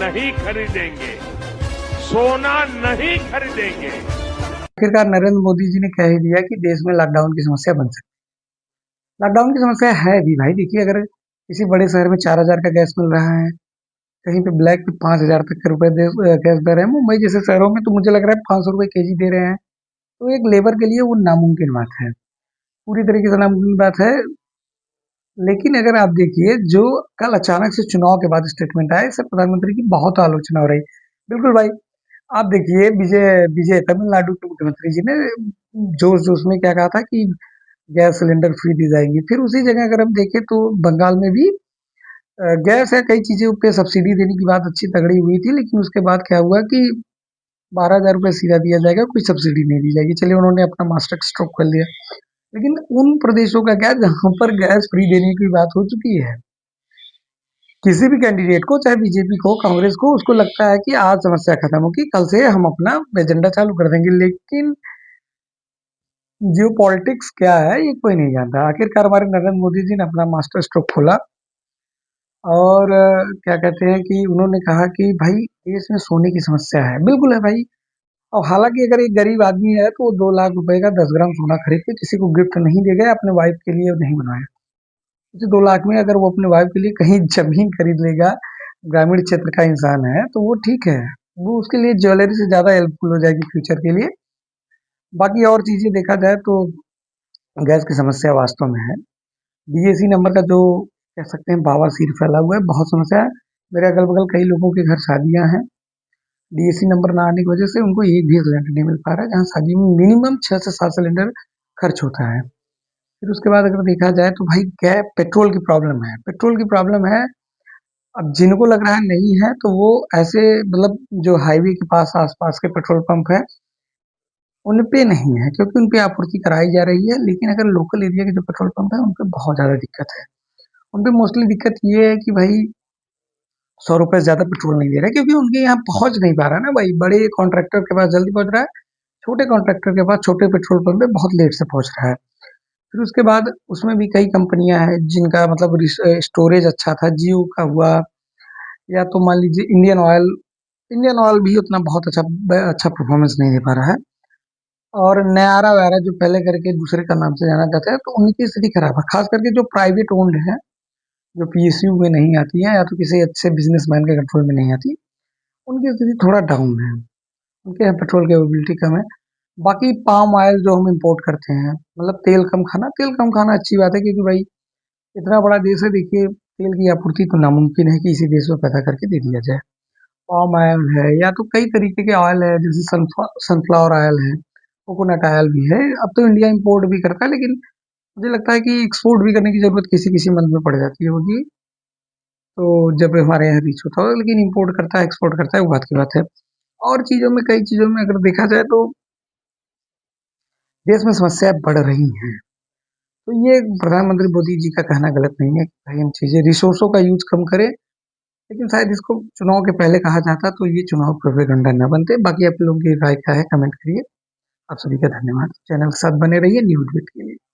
नहीं खरीदेंगे, सोना नहीं खरीदेंगे। आखिरकार नरेंद्र मोदी जी ने कह ही दिया कि देश में लॉकडाउन की समस्या बन सकती है। लॉकडाउन की समस्या है भी भाई। देखिए, अगर किसी बड़े शहर में 4,000 का गैस मिल रहा है, कहीं पे ब्लैक पे 5,000 तक के रुपए गैस दे रहे हैं, मुंबई जैसे शहरों में तो मुझे लग रहा है 500 रुपए केजी दे रहे हैं। तो एक लेबर के लिए वो नामुमकिन बात है, पूरी तरीके से नामुमकिन बात है। लेकिन अगर आप देखिए, जो कल अचानक से चुनाव के बाद स्टेटमेंट आया, इससे प्रधानमंत्री की बहुत आलोचना हो रही। बिल्कुल भाई, आप देखिए, विजय विजय तमिलनाडु के मुख्यमंत्री जी ने जोश जोश में क्या कहा था कि गैस सिलेंडर फ्री दी जाएंगी। फिर उसी जगह अगर हम देखें तो बंगाल में भी गैस या कई चीजों पे सब्सिडी देने की बात अच्छी तगड़ी हुई थी, लेकिन उसके बाद क्या हुआ कि 12,000 रुपये सीधा दिया जाएगा, कोई सब्सिडी नहीं दी जाएगी। चलिए, उन्होंने अपना मास्टर स्ट्रोक कर लिया। लेकिन उन प्रदेशों का क्या, जहां पर गैस फ्री देने की बात हो चुकी है, किसी भी कैंडिडेट को, चाहे बीजेपी को, कांग्रेस को, उसको लगता है कि आज समस्या खत्म होगी, कल से हम अपना एजेंडा चालू कर देंगे। लेकिन जियो पॉलिटिक्स क्या है, ये कोई नहीं जानता। आखिरकार हमारे नरेंद्र मोदी जी ने अपना मास्टर स्ट्रोक खोला और क्या कहते हैं कि उन्होंने कहा कि भाई, देश में सोने की समस्या है। बिल्कुल है भाई। और हालांकि अगर एक गरीब आदमी है तो वो 2 लाख रुपए का 10 ग्राम सोना खरीद के किसी को गिफ्ट नहीं देगा, अपने वाइफ के लिए नहीं बनवाया। उसी 2 लाख में अगर वो अपने वाइफ के लिए कहीं जमीन खरीद लेगा, ग्रामीण क्षेत्र का इंसान है, तो वो ठीक है। वो उसके लिए ज्वेलरी से ज्यादा हेल्पफुल हो जाएगी फ्यूचर के लिए। बाकी और चीजें देखा जाए तो गैस की समस्या वास्तव में है। डीएसी नंबर का जो कह सकते हैं बवासीर फैला हुआ है, बहुत समस्या है। मेरे अगल बगल कई लोगों के घर शादियां हैं, डीएसी नंबर ना आने की वजह से उनको एक भी सिलेंडर नहीं मिल पा रहा है, जहाँ शादी में मिनिमम 6 से 7 सिलेंडर खर्च होता है। फिर उसके बाद अगर देखा जाए तो भाई, गैस पेट्रोल की प्रॉब्लम है, पेट्रोल की प्रॉब्लम है। अब जिनको लग रहा है नहीं है, तो वो ऐसे, मतलब जो हाईवे के पास आसपास के पेट्रोल पंप है, उन पे नहीं है, क्योंकि उन पे आपूर्ति कराई जा रही है। लेकिन अगर लोकल एरिया के जो पेट्रोल पंप है, उन पे बहुत ज्यादा दिक्कत है। उन पे मोस्टली दिक्कत ये है कि भाई, 100 रुपए से ज्यादा पेट्रोल नहीं दे रहा है, क्योंकि उनके यहाँ पहुंच नहीं पा रहा ना भाई। बड़े कॉन्ट्रैक्टर के पास जल्दी पहुंच रहा है, छोटे कॉन्ट्रैक्टर के पास छोटे पेट्रोल पंप पे बहुत लेट से पहुंच रहा है। फिर उसके बाद उसमें भी कई कंपनियां हैं जिनका मतलब स्टोरेज अच्छा था, जियो का हुआ, या तो मान लीजिए इंडियन ऑयल भी उतना बहुत अच्छा परफॉर्मेंस नहीं दे पा रहा है। और नयारा वगैरह जो पहले करके दूसरे का नाम से जाना जाता है, तो उनकी स्थिति खराब है। खास करके जो प्राइवेट ओन्ड है, जो पीएसयू में नहीं आती है, या तो किसी अच्छे बिजनेसमैन के कंट्रोल में नहीं आती, उनकी स्थिति थोड़ा डाउन है। उनके यहाँ पेट्रोल की अवेबिलिटी कम है। बाकी पाम ऑयल जो हम इंपोर्ट करते हैं, मतलब तेल कम खाना अच्छी बात है, क्योंकि भाई इतना बड़ा देश है। देखिए, तेल की आपूर्ति तो नामुमकिन है कि इसी देश में पैदा करके दे दिया जाए। पाम ऑयल है, या तो कई तरीके के ऑयल है, जैसे सनफ्लावर ऑयल है, कोकोनट ऑयल भी है। अब तो इंडिया इंपोर्ट भी करता है, लेकिन मुझे लगता है कि एक्सपोर्ट भी करने की जरूरत किसी किसी मंथ में पड़ जाती है होगी, तो जब हमारे यहाँ रीच होता होगा। लेकिन इंपोर्ट करता है, एक्सपोर्ट करता है, वो बात की बात है। और चीजों में, कई चीजों में अगर देखा जाए तो देश में समस्याएं बढ़ रही हैं। तो ये प्रधानमंत्री मोदी जी का कहना गलत नहीं है कि भाई हम चीजें, रिसोर्सों का यूज कम करें। लेकिन शायद इसको चुनाव के पहले कहा जाता तो ये चुनाव प्रोपेगेंडा न बनते। बाकी आप लोगों की राय क्या है, कमेंट करिए। आप सभी का धन्यवाद। चैनल के साथ बने रहिए न्यूज बिट के लिए।